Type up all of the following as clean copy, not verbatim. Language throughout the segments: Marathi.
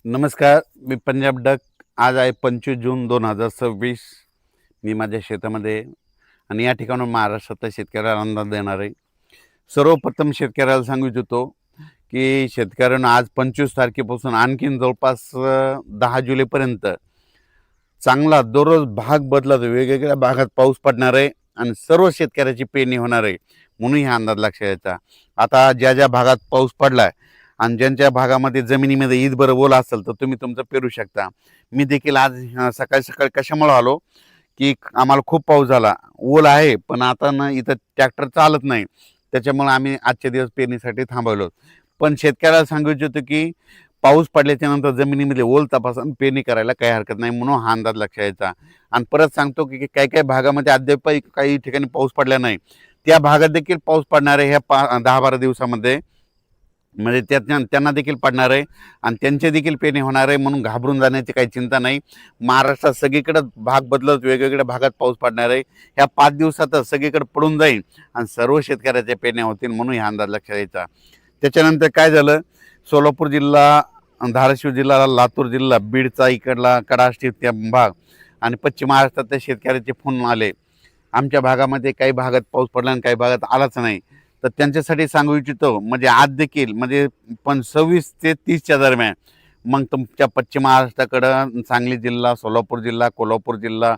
नमस्कार. मी पंजाब डक. आज आहे 25 जून 2026. मी माझ्या शेतामध्ये आणि या ठिकाणून महाराष्ट्रातल्या शेतकऱ्याला अंदाज देणार आहे. सर्वप्रथम शेतकऱ्याला सांगू इच्छितो की शेतकऱ्यांना आज 25 तारखेपासून आणखीन जवळपास 10 जुलैपर्यंत चांगला दररोज भाग बदलत वेगवेगळ्या भागात पाऊस पडणार आहे आणि सर्व शेतकऱ्याची पेरणी होणार आहे, म्हणून हा अंदाज लक्षात घ्यायचा. आता ज्या ज्या भागात पाऊस पडलाय आणि ज्यांच्या भागामध्ये जमिनीमध्ये ईदभर ओल असेल तर तुम्ही तुमचं पेरू शकता. मी देखील आज सकाळी सकाळी कशामुळे आलो की आम्हाला खूप पाऊस झाला, ओल आहे, पण आता ना इथं ट्रॅक्टर चालत नाही, त्याच्यामुळे आम्ही आजचे दिवस पेरणीसाठी थांबवलो. पण शेतकऱ्याला सांगू इच्छितो की पाऊस पडल्याच्या नंतर जमिनीमध्ये ओल तपासून पेरणी करायला काही हरकत नाही, म्हणून हा अंदाज लक्षात घ्यायचा. आणि परत सांगतो की काही काही भागामध्ये अद्याप काही ठिकाणी पाऊस पडला नाही, त्या भागात देखील पाऊस पडणार आहे ह्या 10-12 दिवसामध्ये. म्हणजे त्यांना देखील पडणार आहे आणि त्यांचे देखील पेरणी होणार आहे, म्हणून घाबरून जाण्याची काही चिंता नाही. महाराष्ट्रात सगळीकडे भाग बदलत वेगवेगळ्या भागात पाऊस पडणार आहे. ह्या 5 दिवसातच सगळीकडे पडून जाईल आणि सर्व शेतकऱ्याच्या पेरण्या होतील, म्हणून हा अंदाज लक्षात द्यायचा. त्याच्यानंतर काय झालं, सोलापूर जिल्हा, धाराशिव जिल्हा, लातूर जिल्हा, बीडचा इकडला कडाष्टी त्या भाग आणि पश्चिम महाराष्ट्रातल्या शेतकऱ्याचे फोन आले. आमच्या भागामध्ये काही भागात पाऊस पडला आणि काही भागात आलाच नाही. तर त्यांच्यासाठी सांगू इच्छितो, म्हणजे आज देखील म्हणजे 26 ते 30च्या दरम्यान मग तुमच्या पश्चिम महाराष्ट्राकडं सांगली जिल्हा, सोलापूर जिल्हा, कोल्हापूर जिल्हा,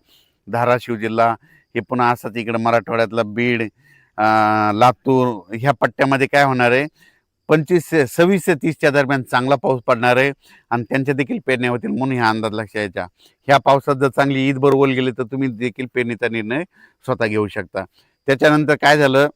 धाराशिव जिल्हा, हे पुन्हा असंच इकडं मराठवाड्यातलं बीड, लातूर ह्या पट्ट्यामध्ये काय होणार आहे, 26 ते 30च्या दरम्यान चांगला पाऊस पडणार आहे आणि त्यांच्या देखील पेरण्या होतील, म्हणून हा अंदाज लक्षात यायचा. ह्या पावसात जर चांगली ईद बरोबर गेली तर तुम्ही देखील पेरणीचा निर्णय स्वतः घेऊ शकता. त्याच्यानंतर काय झालं,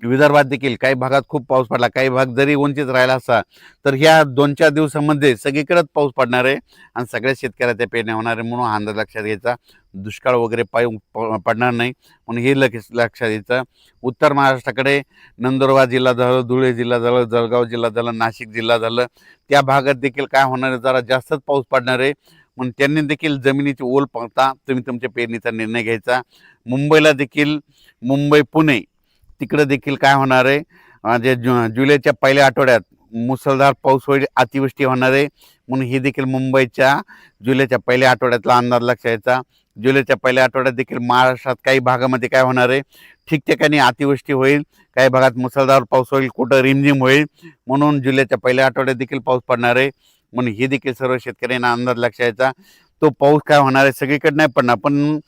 विदर्भात देखील काही भागात खूप पाऊस पडला, काही भाग जरी उंचीत राहिला असता तर ह्या 2-4 दिवसामध्ये सगळीकडेच पाऊस पडणार आहे आणि सगळ्या शेतकऱ्याच्या पेरण्या होणार आहे, म्हणून हा अंदाज लक्षात घ्यायचा. दुष्काळ वगैरे पडणार नाही, म्हणून हे लक्षात घ्यायचं. उत्तर महाराष्ट्राकडे नंदुरबार जिल्हा झालं, धुळे जिल्हा झालं, जळगाव जिल्हा झालं, नाशिक जिल्हा झालं, त्या भागात देखील काय होणार आहे, जरा जास्तच पाऊस पडणार आहे, म्हणून त्यांनी देखील जमिनीची ओल पाहता तुम्ही तुमच्या पेरणीचा निर्णय घ्यायचा. मुंबईला देखील, मुंबई पुणे तिकडे देखील काय होणार आहे, म्हणजे जुलैच्या पहिल्या आठवड्यात मुसळधार पाऊस होईल, अतिवृष्टी होणार आहे, म्हणून ही देखील मुंबईच्या जुलैच्या पहिल्या आठवड्यातला अंदाज लक्षात यायचा. जुलैच्या पहिल्या आठवड्यात देखील महाराष्ट्रात काही भागामध्ये काय होणार आहे, ठिकठिकाणी अतिवृष्टी होईल, काही भागात मुसळधार पाऊस होईल, कुठं रिमझिम होईल, म्हणून जुलैच्या पहिल्या आठवड्यात देखील पाऊस पडणार आहे, म्हणून हे देखील सर्व शेतकऱ्यांना अंदाज लक्षात यायचा. तो पाऊस काय होणार आहे, सगळीकडे नाही पडणार, पण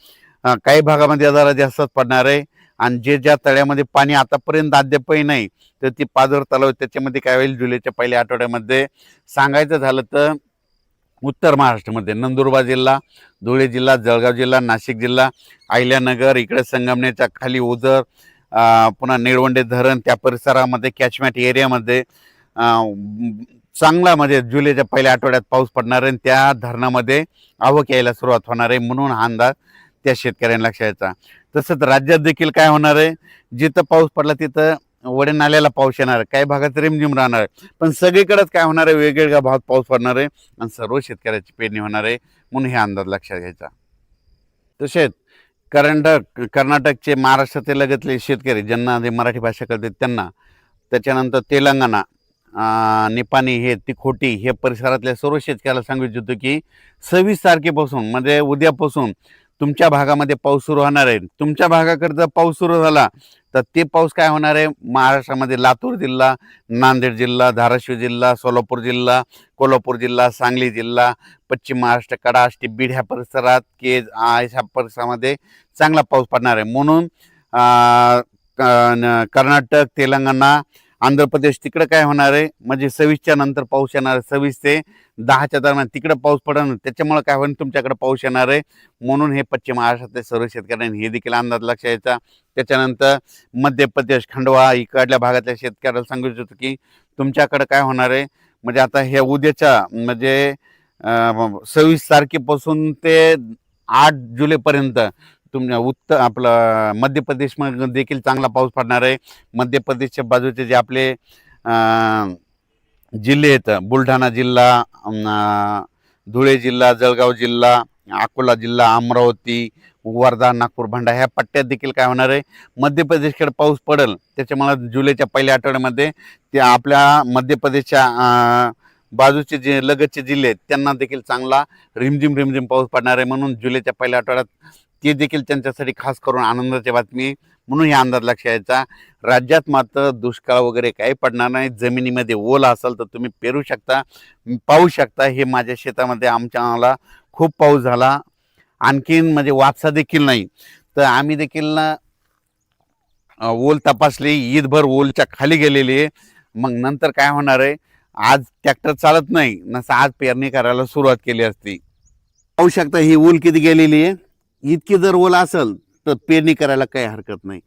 काही भागामध्ये जरा जास्तच पडणार आहे. आणि ज्या तळ्यामध्ये पाणी आतापर्यंत अद्यापही नाही तर ती पाझर तलाव, त्याच्यामध्ये काय होईल जुलैच्या पहिल्या आठवड्यामध्ये. सांगायचं झालं तर उत्तर महाराष्ट्रामध्ये नंदुरबार जिल्हा, धुळे जिल्हा, जळगाव जिल्हा, नाशिक जिल्हा, अहिल्यानगर, इकडे संगमनेरच्या खाली ओझर, पुन्हा निळवंडे धरण त्या परिसरामध्ये कॅचमेंट एरियामध्ये चांगला म्हणजे जुलैच्या पहिल्या आठवड्यात पाऊस पडणार आहे आणि त्या धरणामध्ये आवक यायला सुरुवात होणार आहे, म्हणून हा अंदाज त्या शेतकऱ्यांना लक्षात यायचा. तसंच राज्यात देखील काय होणार आहे, जिथं पाऊस पडला तिथं वडे नाल्याला पाऊस येणार आहे, काही भागात रिमझिम राहणार आहे, पण सगळीकडेच काय होणार आहे, वेगवेगळ्या भागात पाऊस पडणार आहे आणि सर्व शेतकऱ्याची पेरणी होणार आहे, म्हणून हे अंदाज लक्षात घ्यायचा. तसेच कर्नाटकचे, महाराष्ट्राचे लगतले शेतकरी ज्यांना मराठी भाषा कळते त्यांना, त्याच्यानंतर तेलंगणा, निपाणी, हे तिखोटी हे परिसरातल्या सर्व शेतकऱ्याला सांगू इच्छितो की 26 तारखेपासून म्हणजे उद्यापासून तुमच्या भागामध्ये पाऊस सुरू होणार आहे. तुमच्या भागाकडे जर पाऊस सुरू झाला तर ते पाऊस काय होणार आहे, महाराष्ट्रामध्ये लातूर जिल्हा, नांदेड जिल्हा, धाराशिव जिल्हा, सोलापूर जिल्हा, कोल्हापूर जिल्हा, सांगली जिल्हा, पश्चिम महाराष्ट्र, कडाष्टी, बीड ह्या परिसरात ह्या परिसरामध्ये चांगला पाऊस पडणार आहे, म्हणून कर्नाटक, तेलंगणा, आंध्र प्रदेश तिकडे काय होणार आहे, म्हणजे 26च्या नंतर पाऊस येणार आहे, 26 ते 10च्या दरम्यान तिकडे पाऊस पडणार, त्याच्यामुळे काय होईल, तुमच्याकडे पाऊस येणार आहे, म्हणून हे पश्चिम महाराष्ट्रातले सर्व शेतकऱ्यांनी हे देखील अंदाज लक्षात यायचा. त्याच्यानंतर मध्य प्रदेश, खंडवा इकडल्या भागातल्या शेतकऱ्याला सांगू इच्छितो की तुमच्याकडे काय होणार आहे, म्हणजे आता हे उद्याच्या म्हणजे 26 तारखेपासून ते 8 जुलैपर्यंत आपलं मध्य प्रदेशमध्ये देखील चांगला पाऊस पडणार आहे. मध्य प्रदेशच्या बाजूचे जे आपले जिल्हे आहेत, बुलढाणा जिल्हा, धुळे जिल्हा, जळगाव जिल्हा, अकोला जिल्हा, अमरावती, वर्धा, नागपूर, भंडारा ह्या पट्ट्यात देखील काय होणार आहे, मध्य प्रदेशकडे पाऊस पडेल, त्याच्यामुळे जुलैच्या पहिल्या आठवड्यामध्ये ते आपल्या मध्य प्रदेशच्या बाजूचे जे लगतचे जिल्हे आहेत त्यांना देखील चांगला रिमझिम पाऊस पडणार आहे, म्हणून जुलैच्या पहिल्या आठवड्यात ते देखील त्यांच्यासाठी खास करून आनंदाची बातमी आहे. म्हणून हे अंदाज लक्षात यायचा. राज्यात मात्र दुष्काळ वगैरे काही पडणार नाही. जमिनीमध्ये ओल असेल तर तुम्ही पेरू शकता, पाहू शकता. हे माझ्या शेतामध्ये आमच्या खूप पाऊस झाला, आणखीन म्हणजे वापसा देखील नाही. तर आम्ही देखील ना ओल तपासली, ईदभर ओलच्या खाली गेलेली आहे. मग नंतर काय होणार आहे, आज ट्रॅक्टर चालत नाही नसं आज पेरणी करायला सुरुवात केली असती. पाहू शकता ही ओल किती गेलेली आहे. इतकी जर ओल असेल तर पेरणी करायला काही हरकत नाही.